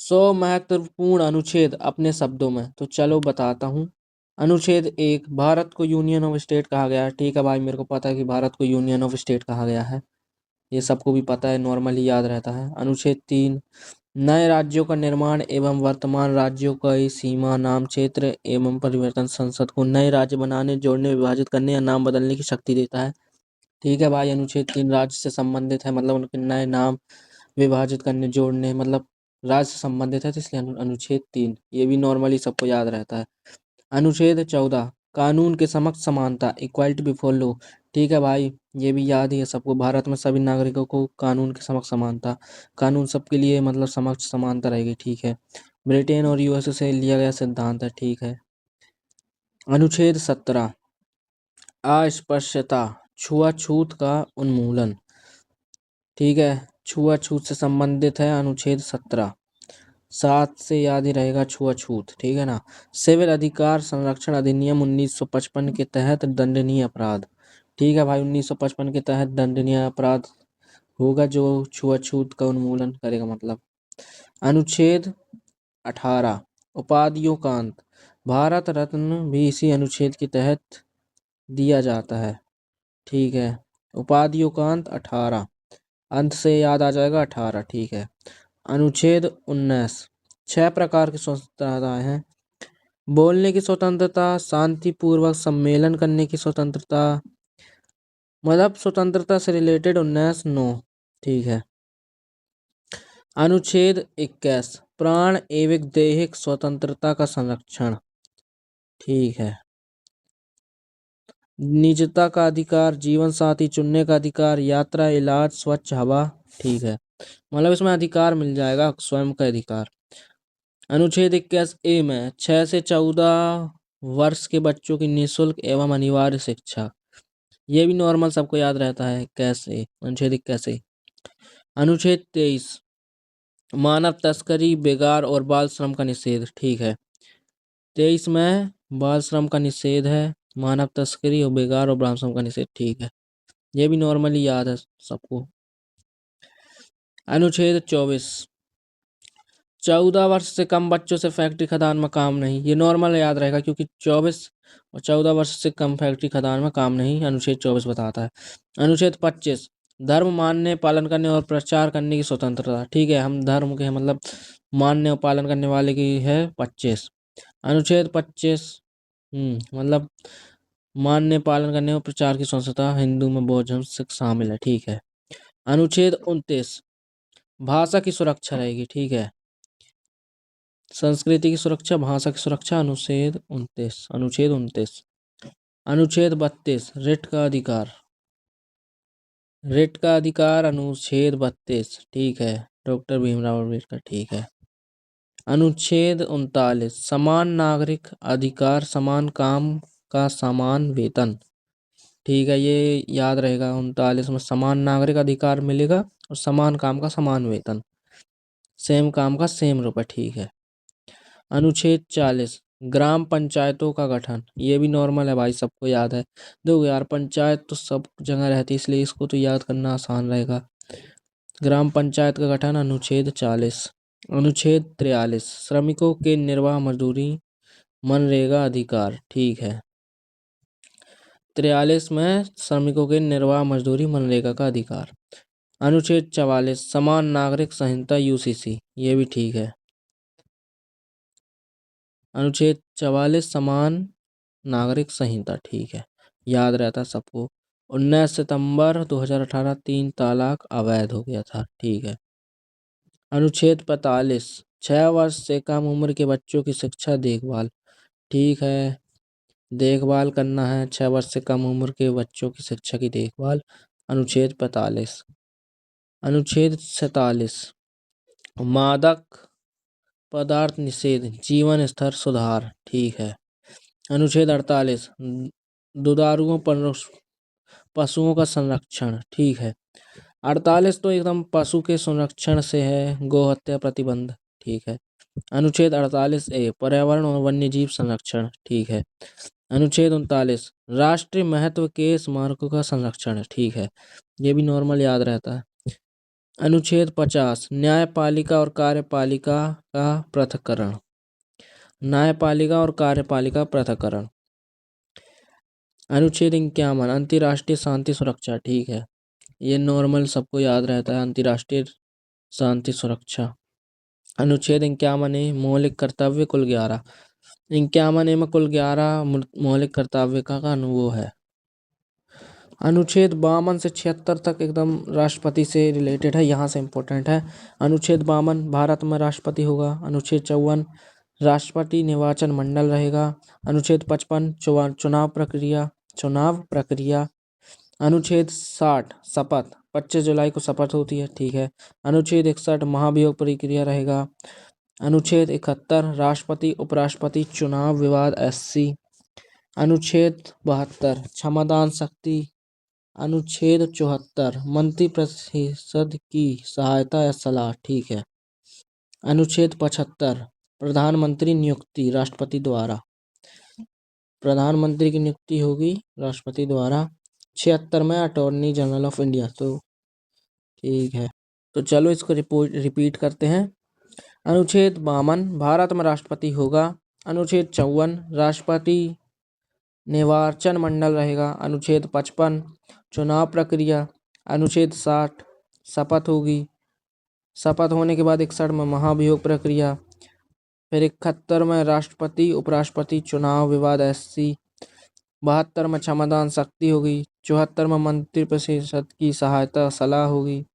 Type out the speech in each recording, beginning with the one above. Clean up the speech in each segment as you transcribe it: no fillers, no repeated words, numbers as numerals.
100 महत्वपूर्ण अनुच्छेद अपने शब्दों में। तो चलो बताता हूँ। अनुच्छेद 1, भारत को यूनियन ऑफ स्टेट कहा गया है। ठीक है भाई, मेरे को पता है कि भारत को यूनियन ऑफ स्टेट कहा गया है। ये सबको भी पता है, नॉर्मली याद रहता है। अनुच्छेद 3, नए राज्यों का निर्माण एवं वर्तमान राज्यों का सीमा, नाम, क्षेत्र एवं परिवर्तन संसद को नए राज्य बनाने, जोड़ने, विभाजित करने या नाम बदलने की शक्ति देता है। ठीक है भाई, अनुच्छेद 3 राज्य से संबंधित है, मतलब उनके नए नाम विभाजित करने, जोड़ने, मतलब राज्य से संबंधित है, तो इसलिए अनुच्छेद 3 ये भी नॉर्मली सबको याद रहता है। अनुच्छेद 14, कानून के समक्ष समानता, इक्वालिटी बिफोर लॉ। ठीक है भाई, ये भी याद ही है सबको। भारत में सभी नागरिकों को कानून के समक्ष समानता, कानून सबके लिए मतलब समक्ष समानता रहेगी। ठीक है, ब्रिटेन और यूएसए से लिया गया सिद्धांत है। ठीक है। अनुच्छेद 17, अस्पृश्यता, छुआछूत का उन्मूलन। ठीक है, छुआछूत से संबंधित है अनुच्छेद 17। 7 से याद ही रहेगा छुआछूत। ठीक है ना। सिविल अधिकार संरक्षण अधिनियम 1955 के तहत दंडनीय अपराध। ठीक है भाई, 1955 के तहत दंडनीय अपराध होगा जो छुआछूत का उन्मूलन करेगा मतलब। अनुच्छेद 18, उपाधियों का अंत, भारत रत्न भी इसी अनुच्छेद के तहत दिया जाता है। ठीक है, उपाधियों का अंत 18, अंत से याद आ जाएगा 18। ठीक है। अनुच्छेद 19, 6 प्रकार की स्वतंत्रताएं हैं। बोलने की स्वतंत्रता, शांतिपूर्वक सम्मेलन करने की स्वतंत्रता, मतलब स्वतंत्रता से रिलेटेड 19 नो। ठीक है। अनुच्छेद 21, प्राण एवं दैहिक स्वतंत्रता का संरक्षण। ठीक है। निजता का अधिकार, जीवन साथी चुनने का अधिकार, यात्रा, इलाज, स्वच्छ हवा। ठीक है, मतलब इसमें अधिकार मिल जाएगा, स्वयं का अधिकार। अनुच्छेद 21 ए में 6 से 14 वर्ष के बच्चों की निःशुल्क एवं अनिवार्य शिक्षा। ये भी नॉर्मल सबको याद रहता है। कैसे, अनुच्छेद 21। अनुच्छेद 23, मानव तस्करी, बेगार और बाल श्रम का निषेध। ठीक है, 23 में बाल श्रम का निषेध है, मानव तस्करी और बेगार और बाल श्रम का निषेध। ठीक है, ये भी नॉर्मली याद है सबको। अनुच्छेद 24, 14 वर्ष से कम बच्चों से फैक्ट्री खदान में काम नहीं। ये नॉर्मल याद रहेगा क्योंकि 24 और 14 वर्ष से कम फैक्ट्री खदान में काम नहीं, अनुच्छेद 24 बताता है। अनुच्छेद 25, धर्म मानने, पालन करने और प्रचार करने की स्वतंत्रता। ठीक है, हम धर्म के मतलब मानने और पालन करने वाले की है 25। अनुच्छेद 25 मतलब मानने, पालन करने और प्रचार की स्वतंत्रता हिंदू में बौद्ध धर्म से शामिल है। ठीक है। अनुच्छेद 29, भाषा की सुरक्षा रहेगी। ठीक है, संस्कृति की सुरक्षा, भाषा की सुरक्षा। अनुच्छेद 29। अनुच्छेद 32, रिट का अधिकार। अनुच्छेद 32। ठीक है, डॉक्टर भीमराव अम्बेडकर। ठीक है। अनुच्छेद 39, समान नागरिक अधिकार, समान काम का समान वेतन। ठीक है, ये याद रहेगा। 39 में समान नागरिक अधिकार मिलेगा और समान काम का समान वेतन, सेम काम का सेम रुपये। ठीक है। अनुच्छेद 40, ग्राम पंचायतों का गठन। ये भी नॉर्मल है भाई, सबको याद है। देखो यार, पंचायत तो सब जगह रहती है, इसलिए इसको तो याद करना आसान रहेगा। ग्राम पंचायत का गठन, अनुच्छेद 40। अनुच्छेद 43, श्रमिकों के निर्वाह मजदूरी, मनरेगा अधिकार। ठीक है, 43 में श्रमिकों के निर्वाह मजदूरी, मनरेगा का अधिकार। अनुच्छेद 44, समान नागरिक संहिता, यूसीसी। ये भी ठीक है। अनुच्छेद 44, समान नागरिक संहिता। ठीक है, याद रहता है सबको। 19 सितंबर 2018 3 तलाक अवैध हो गया था। ठीक है। अनुच्छेद 45, 6 वर्ष से कम उम्र के बच्चों की शिक्षा, देखभाल। ठीक है, देखभाल करना है, 6 वर्ष से कम उम्र के बच्चों की शिक्षा की देखभाल। अनुच्छेद 45। अनुच्छेद 47, मादक पदार्थ निषेध, जीवन स्तर सुधार। ठीक है। अनुच्छेद 48, दुधारुओं पर पशुओं का संरक्षण। ठीक है, 48 तो एकदम पशु के संरक्षण से है, गौ हत्या प्रतिबंध। ठीक है। अनुच्छेद 48 ए, पर्यावरण और वन्यजीव संरक्षण। ठीक है। अनुच्छेद 39, राष्ट्रीय महत्व के स्मारकों का संरक्षण। ठीक है, ये भी नॉर्मल याद रहता है। अनुच्छेद 50 न्यायपालिका और कार्यपालिका का पृथक्करण। न्यायपालिका और कार्यपालिका पृथक्करण। अनुच्छेद 51 अंतर्राष्ट्रीय शांति सुरक्षा। ठीक है, ये नॉर्मल सबको याद रहता है, अंतर्राष्ट्रीय शांति सुरक्षा। अनुच्छेद 51 मौलिक कर्तव्य कुल 11। 51 में कुल 11 मौलिक कर्तव्य का अनुवो है। अनुच्छेद 52 से 76 तक एकदम राष्ट्रपति से रिलेटेड है, यहाँ से इम्पोर्टेंट है। अनुच्छेद 52 भारत में राष्ट्रपति होगा। अनुच्छेद 54 राष्ट्रपति निर्वाचन मंडल रहेगा। अनुच्छेद 55 चुनाव प्रक्रिया। अनुच्छेद 60 शपथ, 25 जुलाई को शपथ होती है। ठीक है। अनुच्छेद 61 महाभियोग प्रक्रिया रहेगा। अनुच्छेद 71 राष्ट्रपति उपराष्ट्रपति चुनाव विवाद SC। अनुच्छेद 72 क्षमादान शक्ति। अनुच्छेद 74 मंत्रिपरिषद की सहायता या सलाह। ठीक है। अनुच्छेद 75 प्रधानमंत्री नियुक्ति राष्ट्रपति द्वारा। प्रधानमंत्री की नियुक्ति होगी राष्ट्रपति द्वारा। 76 में अटॉर्नी जनरल ऑफ इंडिया। तो ठीक है, तो चलो इसको रिपीट करते हैं। अनुच्छेद 52 भारत में राष्ट्रपति होगा। अनुच्छेद 54 राष्ट्रपति निर्वाचन मंडल रहेगा। अनुच्छेद 55 चुनाव प्रक्रिया। अनुच्छेद 60 शपथ होगी। शपथ होने के बाद 61 में महाभियोग प्रक्रिया। फिर 71 में राष्ट्रपति उपराष्ट्रपति चुनाव विवाद SC। 72 में क्षमादान शक्ति होगी। 74 में मंत्रिपरिषद की सहायता सलाह होगी।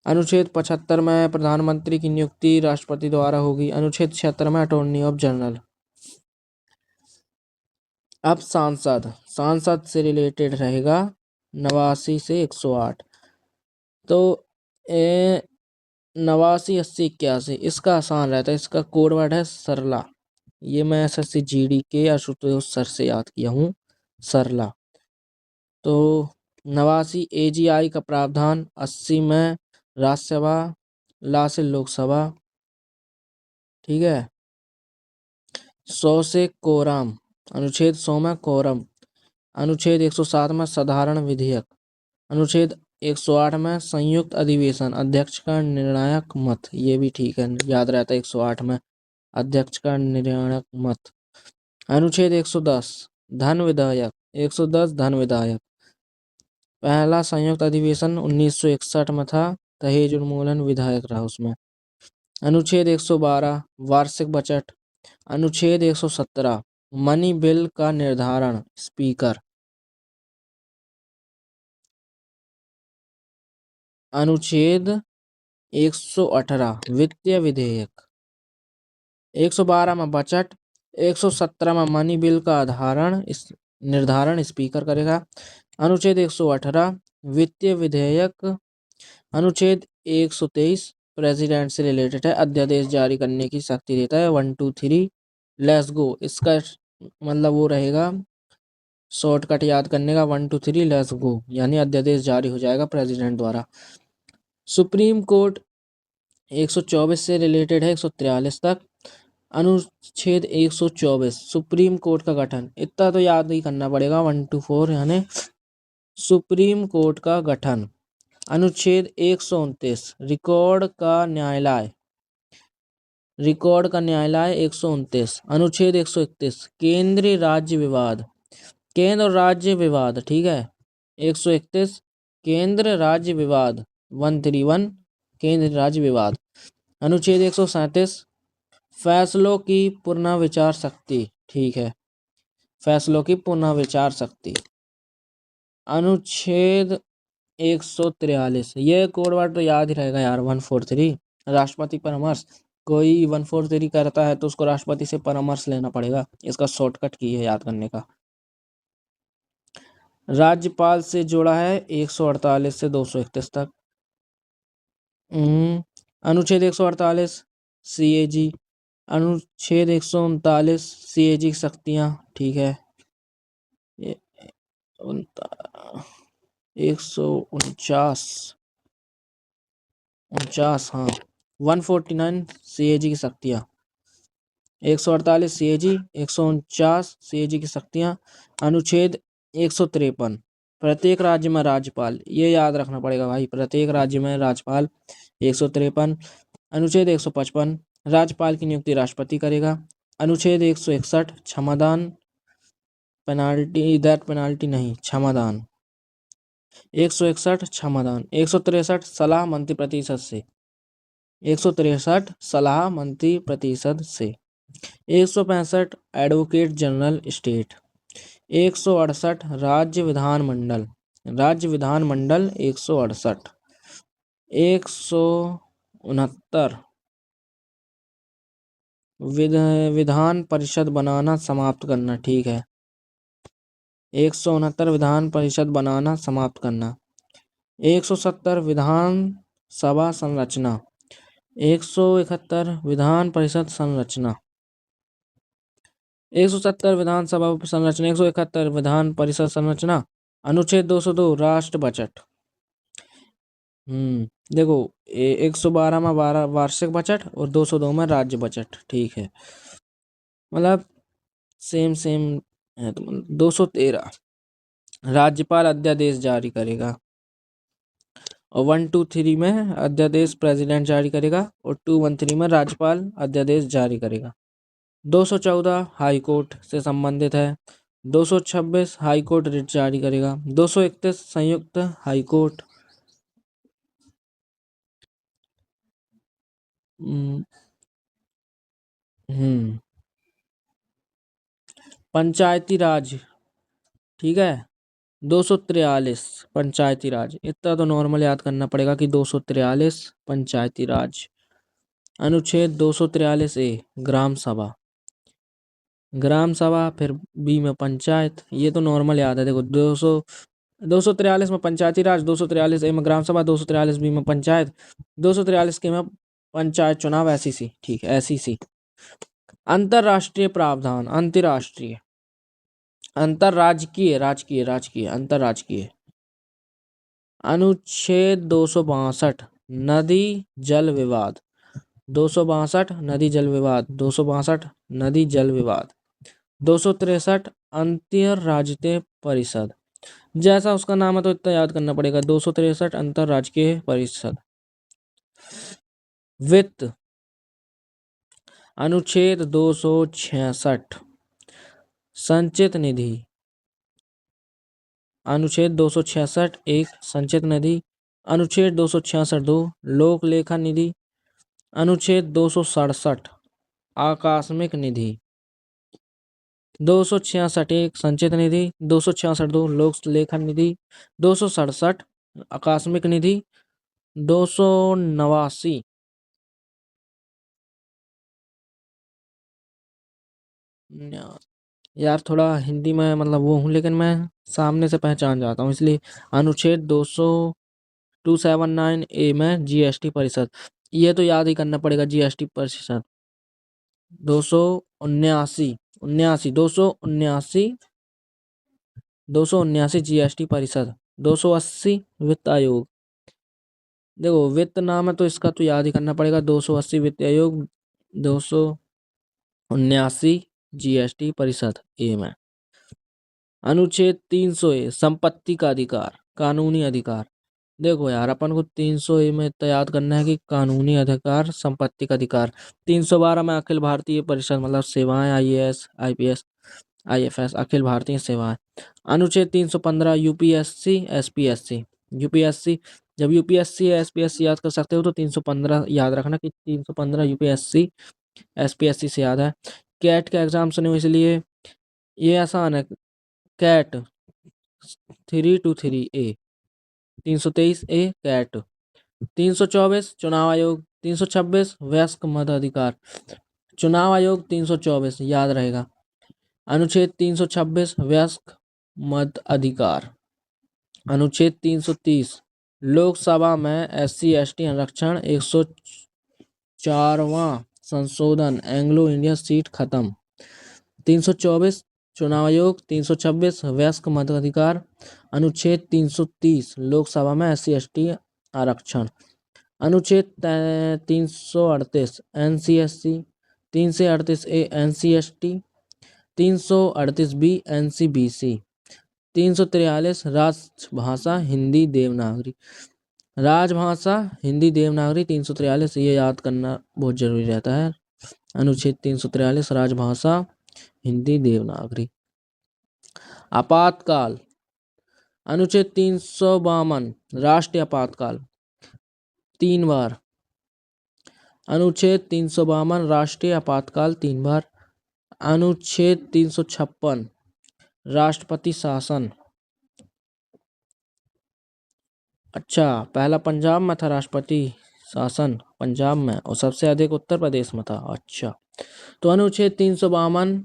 अनुच्छेद 75 में प्रधानमंत्री की नियुक्ति राष्ट्रपति द्वारा होगी। अनुच्छेद 76 में अटॉर्नी ऑफ जनरल। अब सांसद से रिलेटेड रहेगा 89 से 108। तो 89, 80, 81 इसका आसान रहता है। इसका कोड वर्ड है सरला। ये मैं SSC GD के आशुतोष सर से याद किया हूँ, सरला। तो 89 AGI का प्रावधान। 80 में राज्यसभा, ला से लोकसभा। ठीक है। 100 से कोरम, अनुच्छेद 100 में कोरम। अनुच्छेद 107 में साधारण विधेयक। अनुच्छेद 108 में संयुक्त अधिवेशन, अध्यक्ष का निर्णायक मत। ये भी ठीक है, याद रहता है 108 में अध्यक्ष का निर्णायक मत। अनुच्छेद 110 धन विधेयक। 110 धन विधेयक। पहला संयुक्त अधिवेशन 1961 में था, दहेज उन्मूलन विधेयक रहा उसमें। अनुच्छेद 112 वार्षिक बजट। अनुच्छेद 117 मनी बिल का निर्धारण, स्पीकर। अनुच्छेद 118 वित्तीय विधेयक। 112 में बजट। 117 में मनी बिल का निर्धारण स्पीकर करेगा। अनुच्छेद 118 वित्तीय विधेयक। अनुच्छेद 123 प्रेसिडेंट से रिलेटेड है, अध्यादेश जारी करने की शक्ति देता है। 1 2 3 लेट्स गो, इसका मतलब वो रहेगा शॉर्टकट याद करने का। 1 2 3 लेट्स गो, यानी अध्यादेश जारी हो जाएगा प्रेसिडेंट द्वारा। सुप्रीम कोर्ट 124 से रिलेटेड है 143 तक। अनुच्छेद 124 सुप्रीम कोर्ट का गठन। इतना तो याद ही करना पड़ेगा, 1 2 4 यानी सुप्रीम कोर्ट का गठन। अनुच्छेद 129 रिकॉर्ड का न्यायालय। 129। अनुच्छेद 131 केंद्रीय राज्य विवाद। केंद्र और राज्य विवाद। ठीक है। 131 केंद्र राज्य विवाद। 131 केंद्र राज्य विवाद। अनुच्छेद 137 फैसलों की पुनर्विचार शक्ति। ठीक है, फैसलों की पुनर्विचार शक्ति। अनुच्छेद 143 ये कोड वर्ड तो याद ही रहेगा यार, 143 राष्ट्रपति परामर्श। कोई 143 करता है तो उसको राष्ट्रपति से परामर्श लेना पड़ेगा, इसका शॉर्टकट की है याद करने का। राज्यपाल से जोड़ा है 148 से 231 तक। अनुच्छेद 148 CAG। अनुच्छेद 139 CAG की शक्तियाँ। ठीक है। 149 हाँ, 149 CAG की शक्तियाँ। 148 CAG, 149 CAG की शक्तियाँ। अनुच्छेद 153 प्रत्येक राज्य में राज्यपाल, ये याद रखना पड़ेगा भाई, प्रत्येक राज्य में राज्यपाल। 153 अनुच्छेद 155 राज्यपाल की नियुक्ति राष्ट्रपति करेगा। अनुच्छेद 161 क्षमादान, पेनाल्टी दैट पेनाल्टी नहीं, क्षमादान। 161 क्षमादान। 163 सलाह मंत्रिपरिषद से। 163 सलाह मंत्रिपरिषद से। 165 एडवोकेट जनरल स्टेट। 168 राज्य विधानमंडल, राज्य विधानमंडल 168। 169 विधान परिषद बनाना समाप्त करना, ठीक है। 169 विधान परिषद बनाना समाप्त करना। 170 विधान सभा संरचना। 171 विधान परिषद संरचना। 170 विधानसभा संरचना। 171 विधान परिषद संरचना। अनुच्छेद 202 राष्ट्र बजट। देखो 112 में वार्षिक बजट और 202 में राज्य बजट, ठीक है, मतलब सेम है। तो 213 राज्यपाल अध्यादेश जारी करेगा और 123 में अध्यादेश प्रेसिडेंट जारी करेगा और 213 में राज्यपाल अध्यादेश जारी करेगा। 214 हाई कोर्ट से संबंधित है। 226 हाई कोर्ट रिट जारी करेगा। 231 संयुक्त हाई कोर्ट। पंचायती राज, ठीक है। 243 पंचायती राज, इतना तो नॉर्मल याद करना पड़ेगा कि 243 पंचायती राज। अनुच्छेद 243 ए ग्राम सभा, ग्राम सभा, फिर बी में पंचायत, ये तो नॉर्मल याद है। देखो 243 में पंचायती राज, 243 ए में ग्राम सभा, 243 बी में पंचायत, 243 के में पंचायत चुनाव, ऐसी सी, ठीक है, ऐसी सी। अंतरराष्ट्रीय प्रावधान, अंतरराष्ट्रीय, अंतरराजकीय, राजकीय, राजकीय, अंतरराजकीय। अनुच्छेद 262 नदी जल विवाद। 262 नदी जल विवाद। 262 नदी जल विवाद। 263 अंतरराज्यीय परिषद, जैसा उसका नाम है तो इतना याद करना पड़ेगा। 263 अंतरराज्यीय परिषद। वित्त, अनुच्छेद 266 संचित निधि। अनुच्छेद 266 एक संचित निधि। अनुच्छेद 266 2 लोक लेखा निधि। अनुच्छेद 267 आकस्मिक निधि। 266 एक संचित निधि। 266 2 लोक लेखा निधि। 267 आकस्मिक निधि। 289 यार थोड़ा हिंदी में मतलब वो हूँ, लेकिन मैं सामने से पहचान जाता हूँ, इसलिए। अनुच्छेद 279 ए में जीएसटी परिषद, ये तो याद ही करना पड़ेगा, जीएसटी परिषद। 279 279 जीएसटी परिषद। 280 वित्त आयोग। देखो वित्त नाम है तो इसका तो याद ही करना पड़ेगा, 280 वित्त आयोग। 279 जीएसटी परिषद ए में। अनुच्छेद 300 ए संपत्ति का अधिकार, कानूनी अधिकार। देखो यार अपन को 300 ए में इतना याद करना है कि कानूनी अधिकार, संपत्ति का अधिकार। 312 में अखिल भारतीय परिषद, मतलब सेवाएं, IAS, IPS, IFS, Akhil Bharatiya सेवाएं। अनुच्छेद 315 यूपीएससी, एसपीएससी। यूपीएससी, जब यूपीएससी या एसपीएससी याद कर सकते हो तो 315 याद रखना कि 315 यूपीएससी एसपीएससी से याद है। कैट का एग्जाम सुने हो इसलिए ये आसान है। कैट 323 ए, 323 ए कैट। 324 चुनाव आयोग। 326 वयस्क मताधिकार। चुनाव आयोग 324 याद रहेगा। अनुच्छेद 326 वयस्क मत अधिकार। अनुच्छेद 330 लोकसभा में एससी एसटी आरक्षण 104वां संशोधन, एंग्लो इंडियन सीट खत्म। 324 चुनाव आयोग। 326 वयस्क मताधिकार। अनुच्छेद 330 लोकसभा में एससी एसटी आरक्षण। अनुच्छेद 338 NCSC. 338 A NCST. 338 B NCBC. 343 राजभाषा हिंदी देवनागरी। राजभाषा हिंदी देवनागरी 343, ये याद करना बहुत जरूरी रहता है। अनुच्छेद 343 राजभाषा हिंदी देवनागरी। आपातकाल, अनुच्छेद 352 राष्ट्रीय आपातकाल 3 बार। अनुच्छेद 352 राष्ट्रीय आपातकाल 3 बार। अनुच्छेद 356 राष्ट्रपति शासन। अच्छा, पहला पंजाब में था राष्ट्रपति शासन, पंजाब में, और सबसे अधिक उत्तर प्रदेश में था। अच्छा, तो अनुच्छेद 352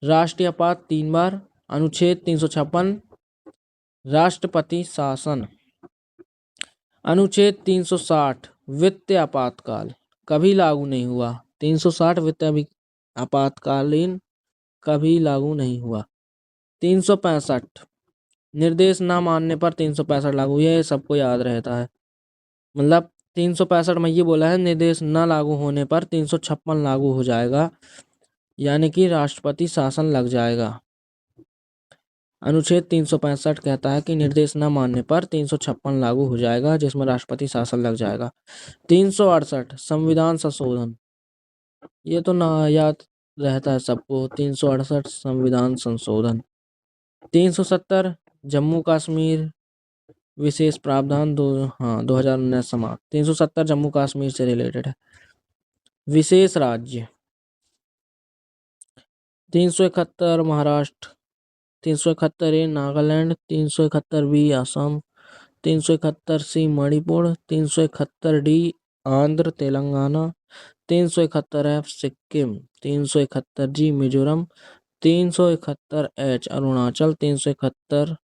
राष्ट्रीय आपात 3 बार। अनुच्छेद 356 राष्ट्रपति शासन। अनुच्छेद 360 वित्तीय आपातकाल कभी लागू नहीं हुआ। 360 वित्तीय आपातकालीन कभी लागू नहीं हुआ। 365 निर्देश न मानने पर 365 लागू, ये सबको याद रहता है। मतलब 365 में ये बोला है निर्देश न लागू होने पर 356 लागू हो जाएगा, यानी कि राष्ट्रपति शासन लग जाएगा। अनुच्छेद 365 कहता है कि निर्देश न मानने पर 356 लागू हो जाएगा, जिसमें राष्ट्रपति शासन लग जाएगा। 368 संविधान संशोधन, ये तो ना याद रहता है सबको। 368 संविधान संशोधन। 370 जम्मू कश्मीर विशेष प्रावधान 2019 समाप्त। 370 जम्मू कश्मीर से रिलेटेड है। विशेष राज्य 371 महाराष्ट्र, 371 नागालैंड, 371 असम, 371 मणिपुर, 371 आंध्र तेलंगाना, 371 सिक्किम, 371 मिजोरम, 371 अरुणाचल, 371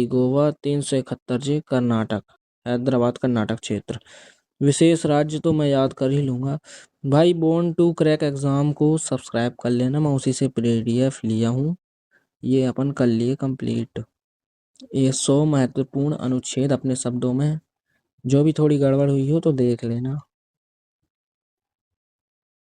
गोवा, 371 कर्नाटक, हैदराबाद कर्नाटक क्षेत्र। विशेष राज्य तो मैं याद कर ही लूँगा। भाई बोर्न टू क्रैक एग्ज़ाम को सब्सक्राइब कर लेना, मैं उसी से PDF लिया हूँ, ये अपन कर लिए कंप्लीट। ये 100 महत्वपूर्ण अनुच्छेद अपने शब्दों में, जो भी थोड़ी गड़बड़ हुई हो तो देख लेना।